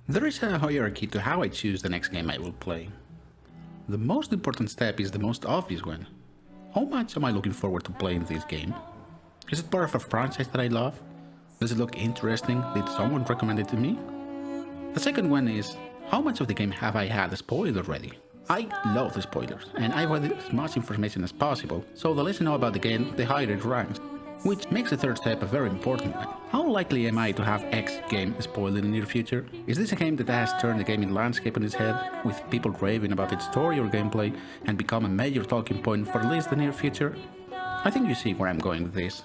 There is a hierarchy to how I choose the next game I will play. The most important step is the most obvious one. How much am I looking forward to playing this game? Is it part of a franchise that I love? Does it look interesting? Did someone recommend it to me? The second one is, how much of the game have I had spoiled already? I love the spoilers, and I want as much information as possible, so the less I know about the game, the higher it ranks. Which makes the third step a very important one. How likely am I to have X game spoiled in the near future? Is this a game that has turned the gaming landscape on its head, with people raving about its story or gameplay, and become a major talking point for at least the near future? I think you see where I'm going with this.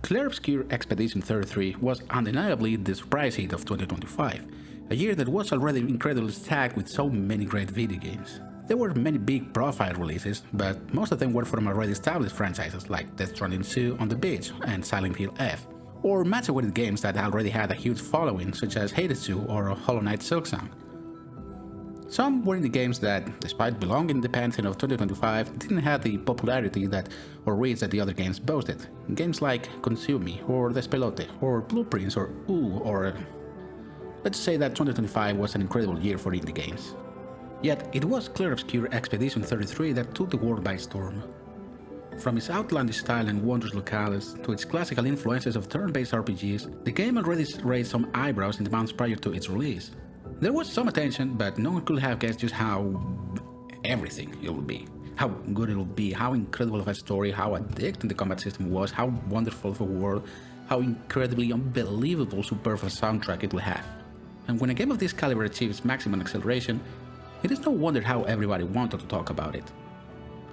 Clair Obscur Expedition 33 was undeniably the surprise hit of 2025, a year that was already incredibly stacked with so many great video games. There were many big profile releases, but most of them were from already established franchises like Testard 2 on the Beach and Silent Hill F, or mass-awaited games that already had a huge following such as Hades 2 or Hollow Knight Silksong. Some were indie games that, despite belonging in the pantheon of 2025, didn't have the popularity that or reach that the other games boasted. Games like Consume Me, or Despelote, or Blueprints, or Ooh, or... Let's say that 2025 was an incredible year for indie games. Yet, it was Clair Obscur Expedition 33 that took the world by storm. From its outlandish style and wondrous locales to its classical influences of turn-based RPGs, the game already raised some eyebrows in the months prior to its release. There was some attention, but no one could have guessed just how... everything it would be. How good it would be, how incredible of a story, how addicting the combat system was, how wonderful of a world, how incredibly unbelievable superfluous soundtrack it will have. And when a game of this caliber achieves maximum acceleration, it is no wonder how everybody wanted to talk about it.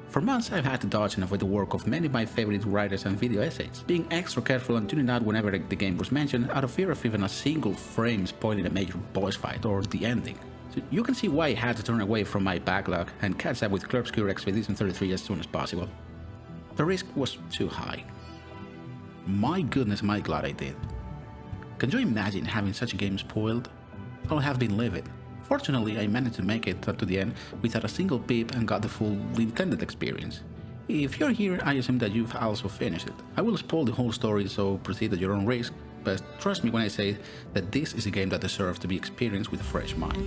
For months I've had to dodge and avoid the work of many of my favorite writers and video essays, being extra careful and tuning out whenever the game was mentioned out of fear of even a single frame spoiling a major boss fight or the ending. So you can see why I had to turn away from my backlog and catch up with Clair Obscur Expedition 33 as soon as possible. The risk was too high. My goodness, am I glad I did. Can you imagine having such a game spoiled? I would have been livid. Fortunately, I managed to make it to the end without a single peep and got the full intended experience. If you're here, I assume that you've also finished it. I will spoil the whole story, so proceed at your own risk, but trust me when I say that this is a game that deserves to be experienced with a fresh mind.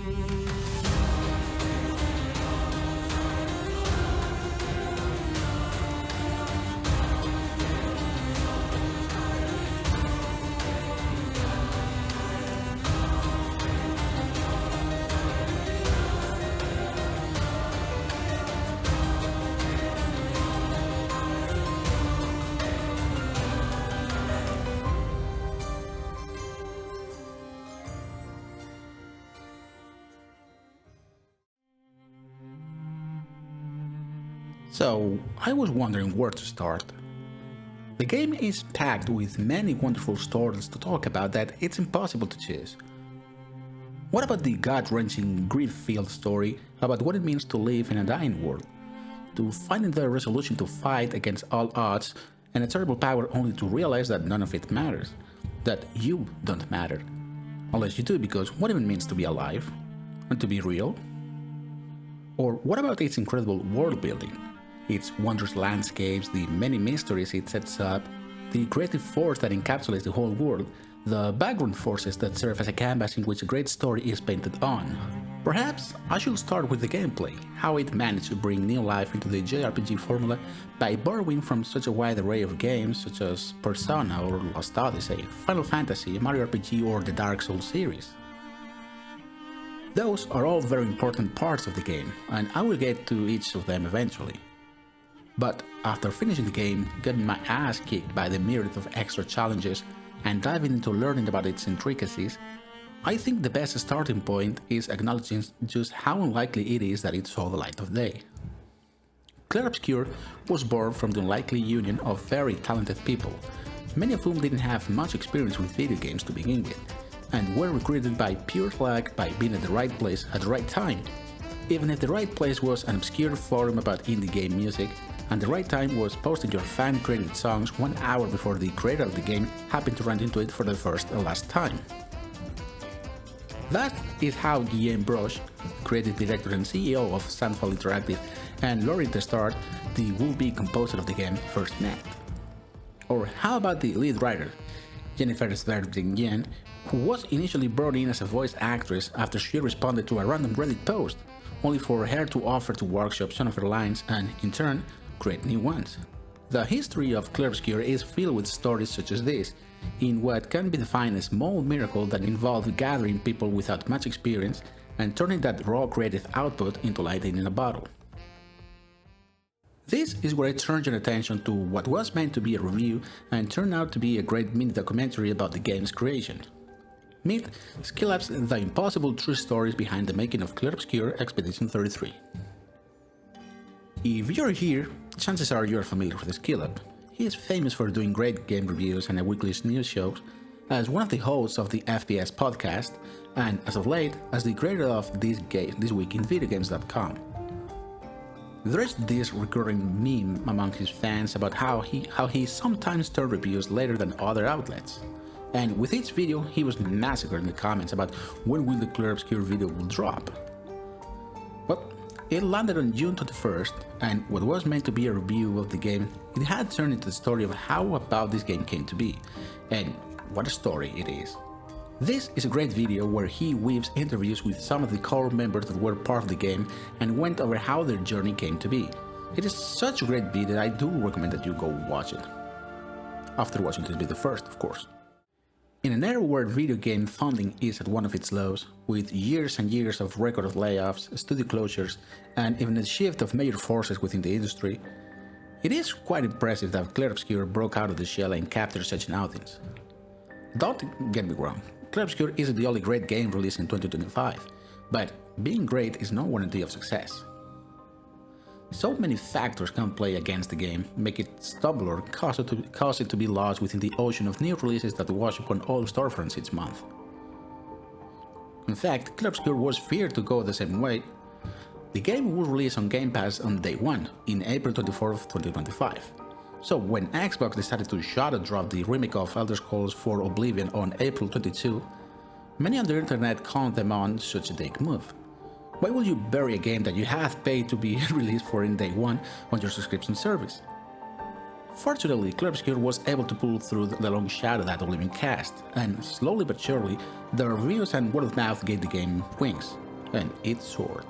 So, I was wondering where to start. The game is packed with many wonderful stories to talk about that it's impossible to choose. What about the gut-wrenching, grief-filled story about what it means to live in a dying world? To finding the resolution to fight against all odds and a terrible power only to realize that none of it matters. That you don't matter. Unless you do, because what even means to be alive? And to be real? Or what about its incredible world building? Its wondrous landscapes, the many mysteries it sets up, the creative force that encapsulates the whole world, the background forces that serve as a canvas in which a great story is painted on. Perhaps I should start with the gameplay, how it managed to bring new life into the JRPG formula by borrowing from such a wide array of games such as Persona or Lost Odyssey, Final Fantasy, Mario RPG or the Dark Souls series. Those are all very important parts of the game, and I will get to each of them eventually. But after finishing the game, getting my ass kicked by the myriad of extra challenges, and diving into learning about its intricacies, I think the best starting point is acknowledging just how unlikely it is that it saw the light of day. Clair Obscur was born from the unlikely union of very talented people, many of whom didn't have much experience with video games to begin with, and were recruited by pure luck by being at the right place at the right time. Even if the right place was an obscure forum about indie game music, and the right time was posting your fan-created songs 1 hour before the creator of the game happened to run into it for the first and last time. That is how Julien, creative director and CEO of Sunfall Interactive, and Lorien Testard, the would-be composer of the game, first met. Or how about the lead writer? Jennifer Sverdlingen, who was initially brought in as a voice actress after she responded to a random Reddit post, only for her to offer to workshop some of her lines and, in turn, create new ones. The history of Clair Obscur is filled with stories such as this, in what can be defined as a small miracle that involved gathering people without much experience and turning that raw creative output into lightning in a bottle. This is where I turned your attention to what was meant to be a review and turned out to be a great mini documentary about the game's creation. Meet Skillab's The Impossible True Stories behind the making of Clair Obscur Expedition 33. If you're here, chances are you're familiar with Skillab. He is famous for doing great game reviews and a weekly news show, as one of the hosts of the FPS podcast, and as of late, as the creator of This Week in Videogames.com. There is this recurring meme among his fans about how he sometimes turns reviews later than other outlets. And with each video, he was massacred in the comments about when will the Clair Obscur video will drop. Well, it landed on June 21st, and what was meant to be a review of the game, it had turned into the story of how about this game came to be, and what a story it is. This is a great video where he weaves interviews with some of the core members that were part of the game and went over how their journey came to be. It is such a great video that I do recommend that you go watch it. After watching this video first, of course. In an era where video game funding is at one of its lows, with years and years of record of layoffs, studio closures, and even a shift of major forces within the industry, it is quite impressive that Clair Obscur broke out of the shell and captured such an audience. Don't get me wrong, Clair Obscur isn't the only great game released in 2025, but being great is no warranty of success. So many factors can play against the game, make it stumble or cause it to be lost within the ocean of new releases that wash upon all storefronts each month. In fact, Clair Obscur was feared to go the same way. The game was released on Game Pass on day 1, in April 24th, 2025. So when Xbox decided to shadow drop the remake of Elder Scrolls IV Oblivion on April 22, many on the internet called them on such a dick move. Why will you bury a game that you have paid to be released for in day 1 on your subscription service? Fortunately, Clair Obscur was able to pull through the long shadow that Oblivion cast, and slowly but surely, the reviews and word of mouth gave the game wings, and it soared.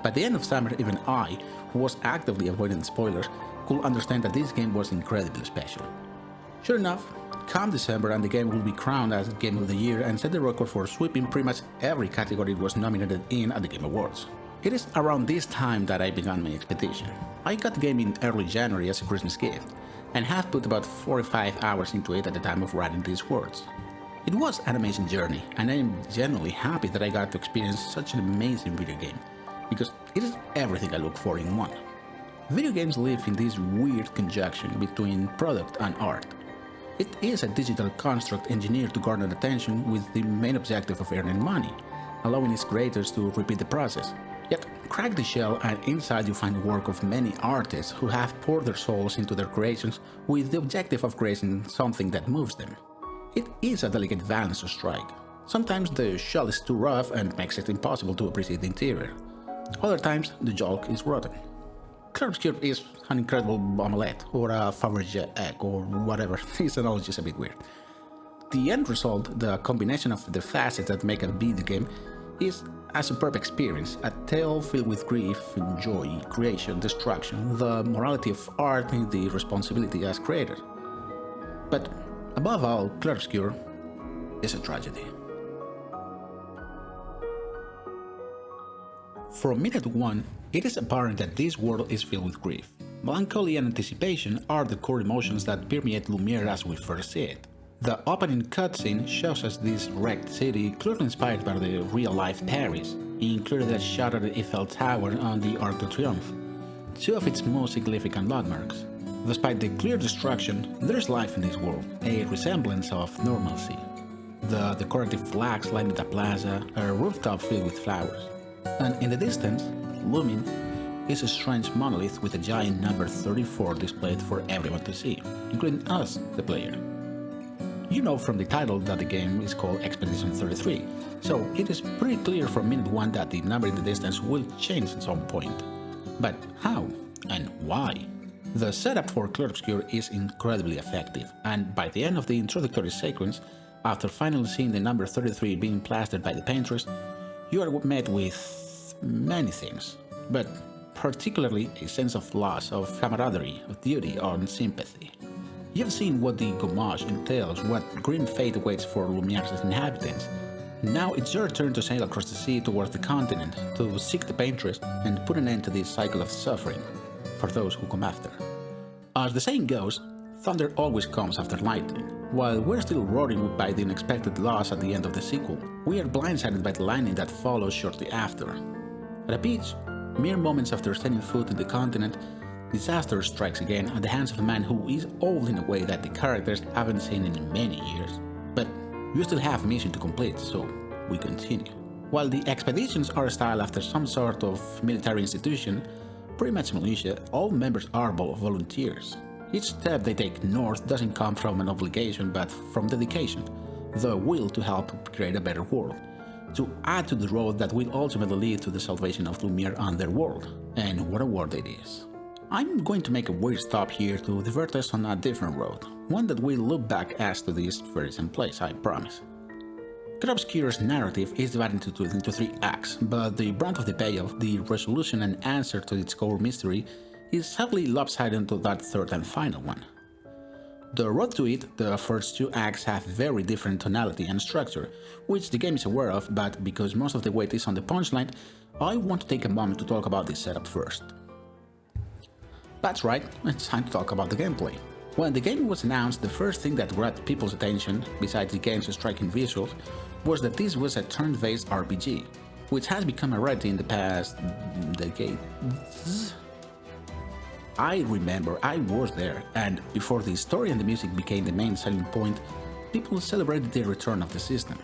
By the end of summer, even I, who was actively avoiding the spoilers, could understand that this game was incredibly special. Sure enough, come December and the game will be crowned as Game of the Year and set the record for sweeping pretty much every category it was nominated in at the Game Awards. It is around this time that I began my expedition. I got the game in early January as a Christmas gift, and have put about 45 hours into it at the time of writing these words. It was an amazing journey, and I am genuinely happy that I got to experience such an amazing video game, because it is everything I look for in one. Video games live in this weird conjunction between product and art. It is a digital construct engineered to garner attention with the main objective of earning money, allowing its creators to repeat the process. Yet, crack the shell and inside you find the work of many artists who have poured their souls into their creations with the objective of creating something that moves them. It is a delicate balance to strike. Sometimes the shell is too rough and makes it impossible to appreciate the interior. Other times, the yolk is rotten. Clair Obscur is an incredible omelette, or a Fabergé egg, or whatever. This analogy is a bit weird. The end result, the combination of the facets that make a video game, is a superb experience, a tale filled with grief, joy, creation, destruction, the morality of art, and the responsibility as creator. But above all, Clair Obscur is a tragedy. From minute 1, it is apparent that this world is filled with grief. Melancholy and anticipation are the core emotions that permeate Lumiere as we first see it. The opening cutscene shows us this wrecked city clearly inspired by the real-life Paris, including the shattered Eiffel Tower on the Arc de Triomphe, two of its most significant landmarks. Despite the clear destruction, there is life in this world, a resemblance of normalcy. The decorative flags lining the plaza, a rooftop filled with flowers. And in the distance, looming, is a strange monolith with a giant number 34 displayed for everyone to see, including us, the player. You know from the title that the game is called Expedition 33, so it is pretty clear from minute 1 that the number in the distance will change at some point. But how and why? The setup for Clair Obscur is incredibly effective, and by the end of the introductory sequence, after finally seeing the number 33 being plastered by the painters, you are met with many things, but particularly a sense of loss, of camaraderie, of duty, or sympathy. You've seen what the Gommage entails, what grim fate awaits for Lumiere's inhabitants. Now it's your turn to sail across the sea towards the continent, to seek the paintress and put an end to this cycle of suffering for those who come after. As the saying goes, thunder always comes after lightning. While we're still roaring by the unexpected loss at the end of the sequel, we are blindsided by the lightning that follows shortly after. At a beach, mere moments after setting foot in the continent, disaster strikes again at the hands of a man who is old in a way that the characters haven't seen in many years. But you still have a mission to complete, so we continue. While the expeditions are styled after some sort of military institution, pretty much militia, all members are volunteers. Each step they take north doesn't come from an obligation but from dedication, the will to help create a better world, to add to the road that will ultimately lead to the salvation of Lumiere and their world. And what a world it is. I'm going to make a weird stop here to divert us on a different road, one that will loop back as to this very same place, I promise. Clair Obscur's narrative is divided into 3 acts, but the brunt of the payoff, the resolution and answer to its core mystery, is heavily lopsided to that third and final one. The road to it, the first 2 acts have very different tonality and structure, which the game is aware of, but because most of the weight is on the punchline, I want to take a moment to talk about this setup first. That's right, it's time to talk about the gameplay. When the game was announced, the first thing that grabbed people's attention, besides the game's striking visuals, was that this was a turn-based RPG, which has become a rarity in the past decades. I remember I was there, and before the story and the music became the main selling point, people celebrated the return of the system.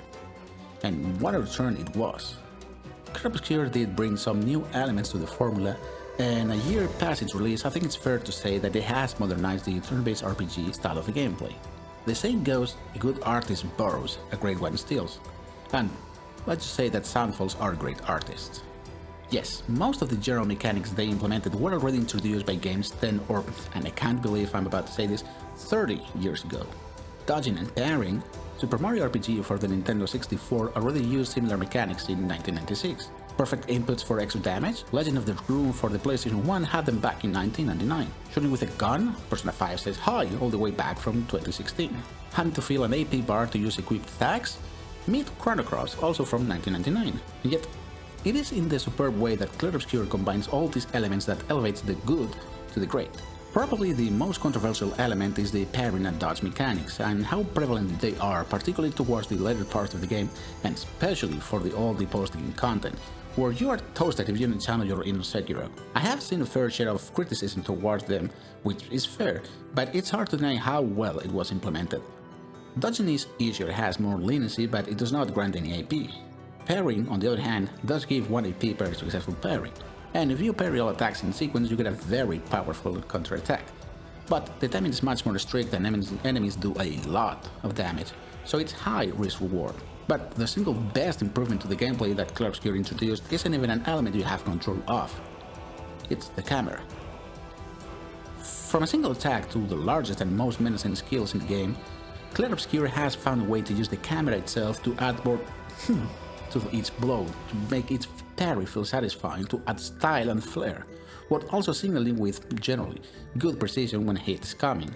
And what a return it was. Clair Obscur did bring some new elements to the formula, and a year past its release, I think it's fair to say that it has modernized the turn-based RPG style of the gameplay. The saying goes, a good artist borrows, a great one steals. And let's just say that Soundfalls are great artists. Yes, most of the general mechanics they implemented were already introduced by games 10 or, and I can't believe I'm about to say this, 30 years ago. Dodging and parrying, Super Mario RPG for the Nintendo 64 already used similar mechanics in 1996. Perfect inputs for extra damage, Legend of the Room for the PlayStation 1 had them back in 1999. Shooting with a gun, Persona 5 says hi all the way back from 2016. Having to fill an AP bar to use equipped attacks? Meet Chrono Cross, also from 1999. And yet, it is in the superb way that Clair Obscur combines all these elements that elevates the good to the great. Probably the most controversial element is the parrying and dodge mechanics, and how prevalent they are, particularly towards the later parts of the game, and especially for the post-game content, where you are toasted if you don't channel your inner Sekiro. I have seen a fair share of criticism towards them, which is fair, but it's hard to deny how well it was implemented. Dodging is easier, has more leniency, but it does not grant any AP. Parrying, on the other hand, does give 1 AP per successful parry, and if you parry all attacks in sequence you get a very powerful counterattack. But the timing is much more strict and enemies do a lot of damage, so it's high risk-reward. But the single best improvement to the gameplay that Clair Obscur introduced isn't even an element you have control of. It's the camera. From a single attack to the largest and most menacing skills in the game, Clair Obscur has found a way to use the camera itself to add more to each blow, to make each parry feel satisfying, to add style and flair, while also signaling with, generally, good precision when a hit is coming.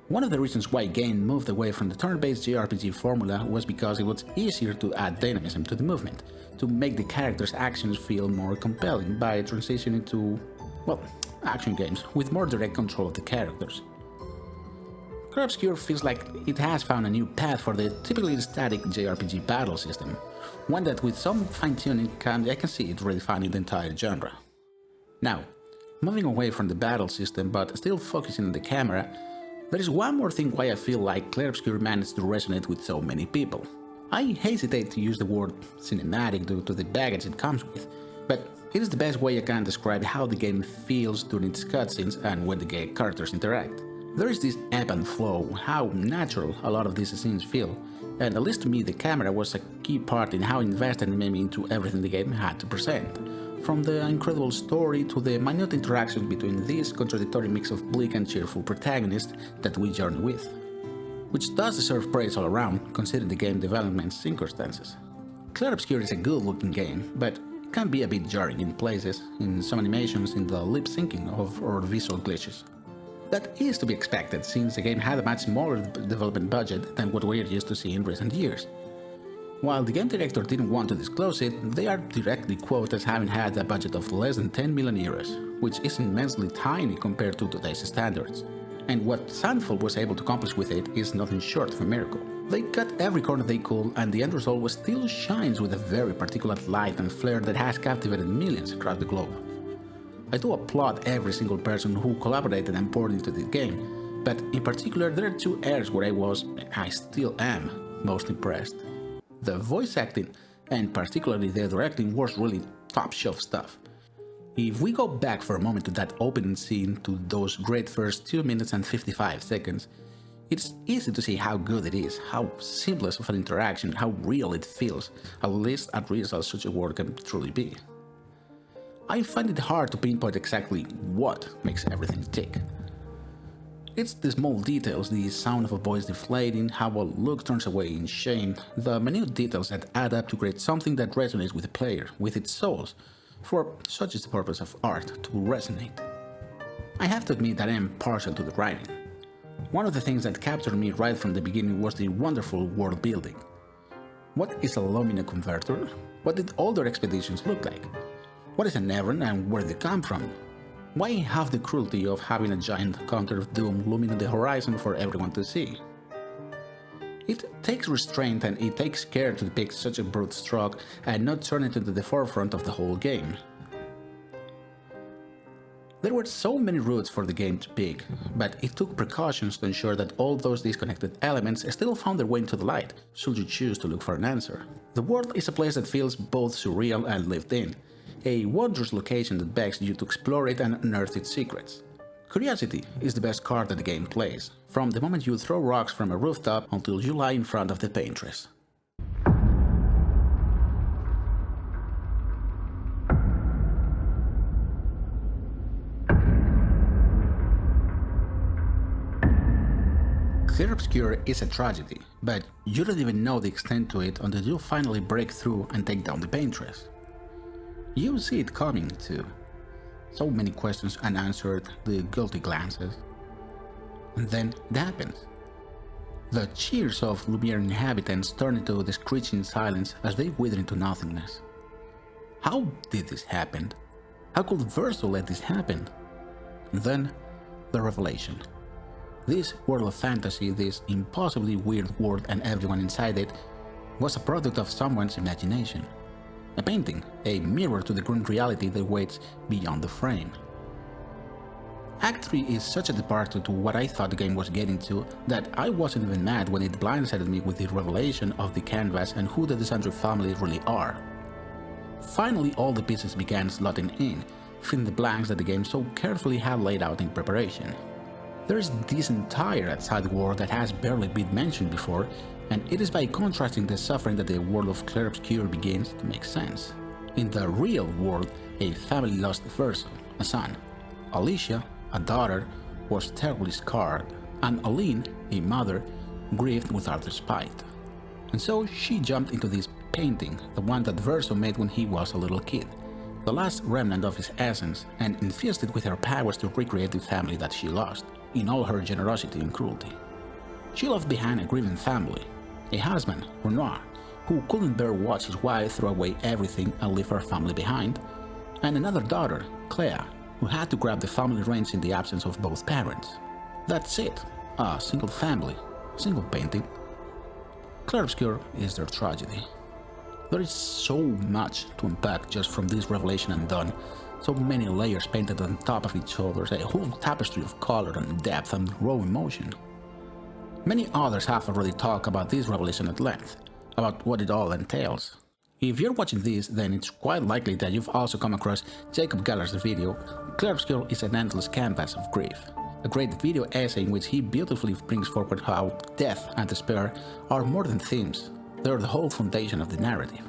One of the reasons why game moved away from the turn-based JRPG formula was because it was easier to add dynamism to the movement, to make the character's actions feel more compelling by transitioning to, well, action games with more direct control of the characters. Clair Obscur feels like it has found a new path for the typically static JRPG battle system, one that with some fine-tuning I can see it redefining the entire genre. Now, moving away from the battle system but still focusing on the camera, there is one more thing why I feel like Clair Obscur managed to resonate with so many people. I hesitate to use the word cinematic due to the baggage it comes with, but it is the best way I can describe how the game feels during its cutscenes and when the characters interact. There is this ebb and flow, how natural a lot of these scenes feel, and at least to me the camera was a key part in how invested it made me into everything the game had to present. from the incredible story to the minute interactions between this contradictory mix of bleak and cheerful protagonist that we journey with, which does deserve praise all around considering the game development circumstances. Clair Obscur is a good-looking game, but it can be a bit jarring in places, in some animations, in the lip-syncing or visual glitches. That is to be expected since the game had a much smaller development budget than what we're used to seeing in recent years. While the game director didn't want to disclose it, they are directly quoted as having had a budget of less than 10 million euros, which is immensely tiny compared to today's standards. And what Sandful was able to accomplish with it is nothing short of a miracle. They cut every corner they could, and the end result still shines with a very particular light and flare that has captivated millions across the globe. I do applaud every single person who collaborated and poured into this game, but in particular there are two areas where I still am, most impressed. The voice acting, and particularly the directing, was really top-shelf stuff. If we go back for a moment to that opening scene, to those great first 2 minutes and 55 seconds, it's easy to see how good it is, how seamless of an interaction, how real it feels, at least as such a word can truly be. I find it hard to pinpoint exactly what makes everything tick. It's the small details, the sound of a voice deflating, how a look turns away in shame, the minute details that add up to create something that resonates with the player, with its souls, for such is the purpose of art, to resonate. I have to admit that I am partial to the writing. One of the things that captured me right from the beginning was the wonderful world building. What is a Lumina converter? What did all their expeditions look like? What is a Nevern and where did they come from? Why have the cruelty of having a giant counter of doom looming on the horizon for everyone to see? It takes restraint and it takes care to depict such a brute stroke and not turn it into the forefront of the whole game. There were so many routes for the game to pick, but it took precautions to ensure that all those disconnected elements still found their way into the light, should you choose to look for an answer. The world is a place that feels both surreal and lived in. A wondrous location that begs you to explore it and unearth its secrets. Curiosity is the best card that the game plays, from the moment you throw rocks from a rooftop until you lie in front of the paintress. Clair Obscur is a tragedy, but you don't even know the extent to it until you finally break through and take down the paintress. You see it coming too. So many questions unanswered, the guilty glances. And then it happens. The cheers of Lorien inhabitants turn into the screeching silence as they wither into nothingness. How did this happen? How could Verso let this happen? And then, the revelation. This world of fantasy, this impossibly weird world and everyone inside it, was a product of someone's imagination. A painting, a mirror to the grim reality that waits beyond the frame. Act 3 is such a departure to what I thought the game was getting to that I wasn't even mad when it blindsided me with the revelation of the canvas and who the Desandre family really are. Finally, all the pieces began slotting in, filling the blanks that the game so carefully had laid out in preparation. There is this entire outside world that has barely been mentioned before, and it is by contrasting the suffering that the world of Clair Obscur begins to make sense. In the real world, a family lost Verso, a son. Alicia, a daughter, was terribly scarred, and Aline, a mother, grieved without respite. And so she jumped into this painting, the one that Verso made when he was a little kid, the last remnant of his essence, and infused it with her powers to recreate the family that she lost, in all her generosity and cruelty. She left behind a grieving family, a husband, Renoir, who couldn't bear watch his wife throw away everything and leave her family behind, and another daughter, Claire, who had to grab the family reins in the absence of both parents. That's it, a single family, a single painting. Clair Obscur is their tragedy. There is so much to unpack just from this revelation and done, so many layers painted on top of each other, a whole tapestry of color and depth and raw emotion. Many others have already talked about this revelation at length, about what it all entails. If you're watching this, then it's quite likely that you've also come across Jacob Galler's video, Clair Obscur is an endless canvas of grief, a great video essay in which he beautifully brings forward how death and despair are more than themes, they're the whole foundation of the narrative.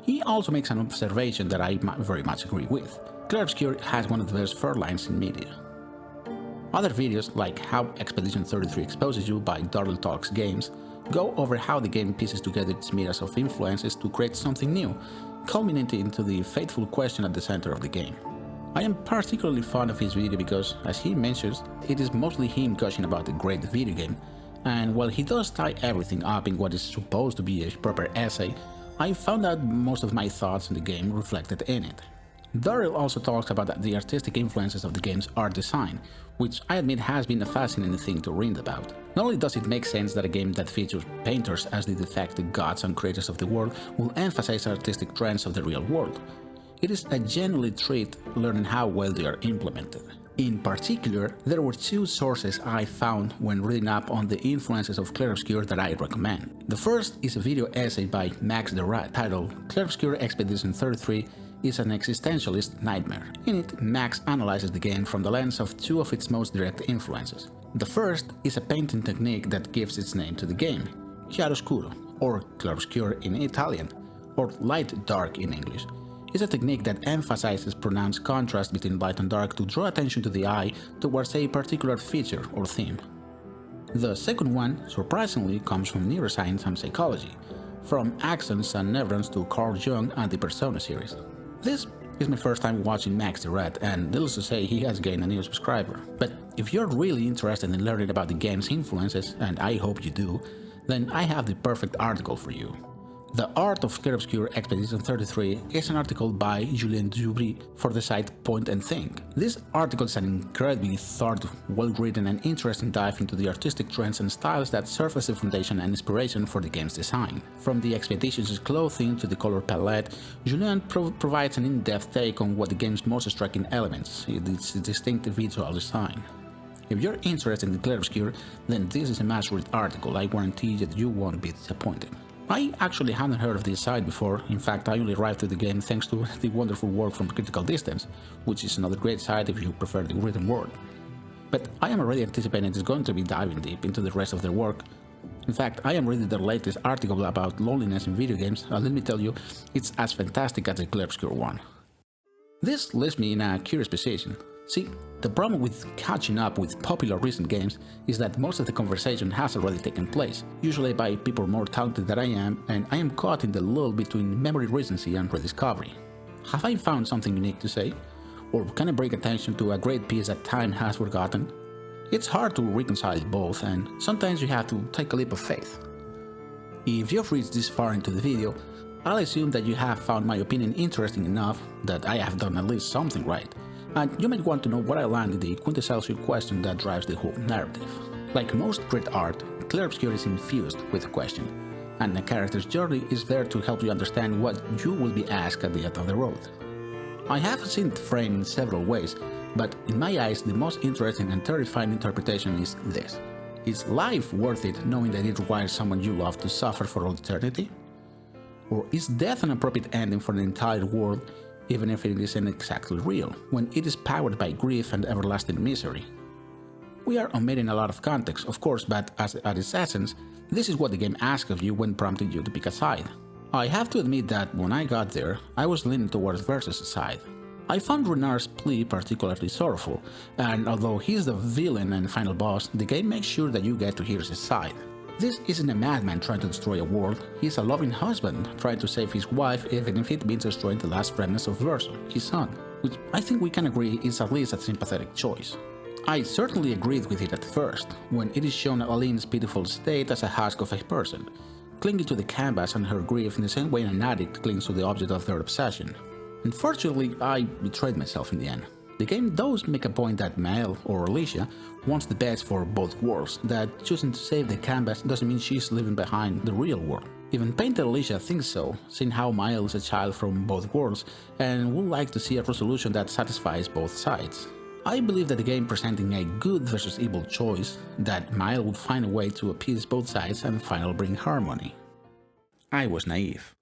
He also makes an observation that I very much agree with. Clair Obscur has one of the best third lines in media. Other videos, like How Expedition 33 Exposes You by Daryl Talks Games, go over how the game pieces together its myriad of influences to create something new, culminating into the fateful question at the center of the game. I am particularly fond of his video because, as he mentions, it is mostly him gushing about a great video game, and while he does tie everything up in what is supposed to be a proper essay, I found that most of my thoughts on the game reflected in it. Daryl also talks about the artistic influences of the game's art design, which I admit has been a fascinating thing to read about. Not only does it make sense that a game that features painters as the de facto gods and creators of the world will emphasize artistic trends of the real world, it is a genuine treat learning how well they are implemented. In particular, there were two sources I found when reading up on the influences of Clair Obscur that I recommend. The first is a video essay by Max Derrat titled Clair Obscur Expedition 33 is an existentialist nightmare. In it, Max analyzes the game from the lens of two of its most direct influences. The first is a painting technique that gives its name to the game, chiaroscuro, or claroscuro in Italian, or light-dark in English. It's a technique that emphasizes pronounced contrast between light and dark to draw attention to the eye towards a particular feature or theme. The second one, surprisingly, comes from neuroscience and psychology, from axons and neurons to Carl Jung and the Persona series. This is my first time watching Max Derrat, and needless to say, he has gained a new subscriber. But if you're really interested in learning about the game's influences, and I hope you do, then I have the perfect article for you. The Art of Clair Obscur Expedition 33 is an article by Julien Djoubri for the site Point and Think. This article is an incredibly thorough, well-written and interesting dive into the artistic trends and styles that serve as the foundation and inspiration for the game's design. From the expedition's clothing to the color palette, Julien provides an in-depth take on what the game's most striking elements, its distinctive visual design. If you're interested in Clair Obscur, then this is a must-read article. I guarantee that you won't be disappointed. I actually hadn't heard of this site before. In fact, I only arrived to the game thanks to the wonderful work from Critical Distance, which is another great site if you prefer the written word. But I am already anticipating it's going to be diving deep into the rest of their work. In fact, I am reading their latest article about loneliness in video games, and let me tell you, it's as fantastic as the Clair Obscur one. This leaves me in a curious position. See, the problem with catching up with popular recent games is that most of the conversation has already taken place, usually by people more talented than I am, and I am caught in the lull between memory recency and rediscovery. Have I found something unique to say? Or can I bring attention to a great piece that time has forgotten? It's hard to reconcile both, and sometimes you have to take a leap of faith. If you've reached this far into the video, I'll assume that you have found my opinion interesting enough that I have done at least something right. And you might want to know what I land in the quintessential question that drives the whole narrative. Like most great art, Clair Obscur is infused with a question, and the character's journey is there to help you understand what you will be asked at the end of the road. I have seen it framed in several ways, but in my eyes the most interesting and terrifying interpretation is this. Is life worth it knowing that it requires someone you love to suffer for all eternity? Or is death an appropriate ending for the entire world, even if it isn't exactly real, when it is powered by grief and everlasting misery? We are omitting a lot of context, of course, but at its essence, this is what the game asks of you when prompting you to pick a side. I have to admit that when I got there, I was leaning towards Versus' side. I found Renard's plea particularly sorrowful, and although he's the villain and final boss, the game makes sure that you get to hear his side. This isn't a madman trying to destroy a world, he's a loving husband trying to save his wife even if it means destroying the last remnants of Verso, his son, which I think we can agree is at least a sympathetic choice. I certainly agreed with it at first, when it is shown Aline's pitiful state as a husk of a person, clinging to the canvas and her grief in the same way an addict clings to the object of their obsession. Unfortunately, I betrayed myself in the end. The game does make a point that Mael, or Alicia, wants the best for both worlds, that choosing to save the canvas doesn't mean she's leaving behind the real world. Even Painter Alicia thinks so, seeing how Mael is a child from both worlds, and would like to see a resolution that satisfies both sides. I believe that the game presenting a good versus evil choice, that Mael would find a way to appease both sides and finally bring harmony. I was naive.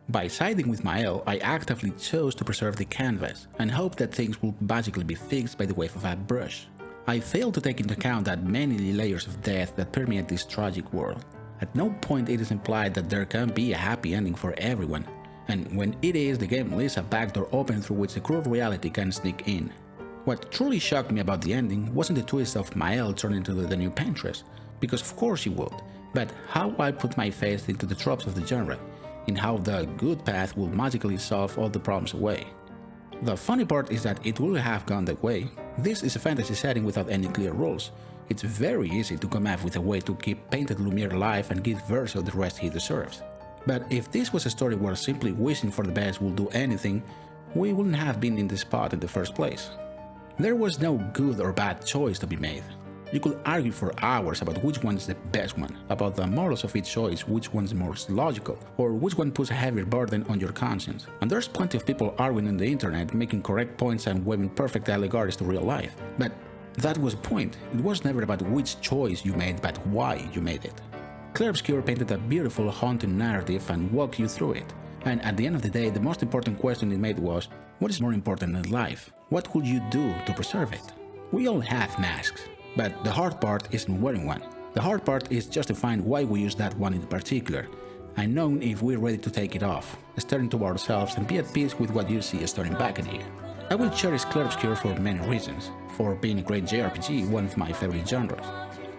By siding with Mael, I actively chose to preserve the canvas and hoped that things would magically be fixed by the wave of a brush. I failed to take into account that many layers of death that permeate this tragic world. At no point it is implied that there can be a happy ending for everyone, And when it is, the game leaves a backdoor open through which the cruel reality can sneak in. What truly shocked me about the ending wasn't the twist of Maëlle turning into the new Paintress, because of course she would, but how I put my faith into the tropes of the genre, in how the good path will magically solve all the problems away. The funny part is that it would have gone that way. This is a fantasy setting without any clear rules. It's very easy to come up with a way to keep Painted Lumiere alive and give Verso the rest he deserves. But if this was a story where simply wishing for the best will do anything, we wouldn't have been in this spot in the first place. There was no good or bad choice to be made. You could argue for hours about which one is the best one, about the morals of each choice, which one's most logical, or which one puts a heavier burden on your conscience. And there's plenty of people arguing on the internet, making correct points and waving perfect allegories to real life. But that was the point. It was never about which choice you made, but why you made it. Clair Obscur painted a beautiful, haunting narrative and walked you through it. And at the end of the day, the most important question it made was, what is more important in life? What would you do to preserve it? We all have masks, but the hard part isn't wearing one. The hard part is justifying why we use that one in particular, and knowing if we're ready to take it off, staring to ourselves and be at peace with what you see staring back at you. I will cherish Clair Obscur for many reasons, for being a great JRPG, one of my favorite genres,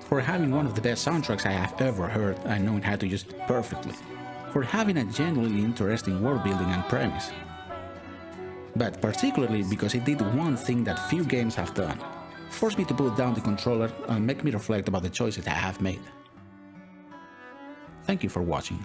for having one of the best soundtracks I have ever heard and knowing how to use it perfectly, for having a genuinely interesting world building and premise, but particularly because it did one thing that few games have done: force me to put down the controller and make me reflect about the choices I have made. Thank you for watching.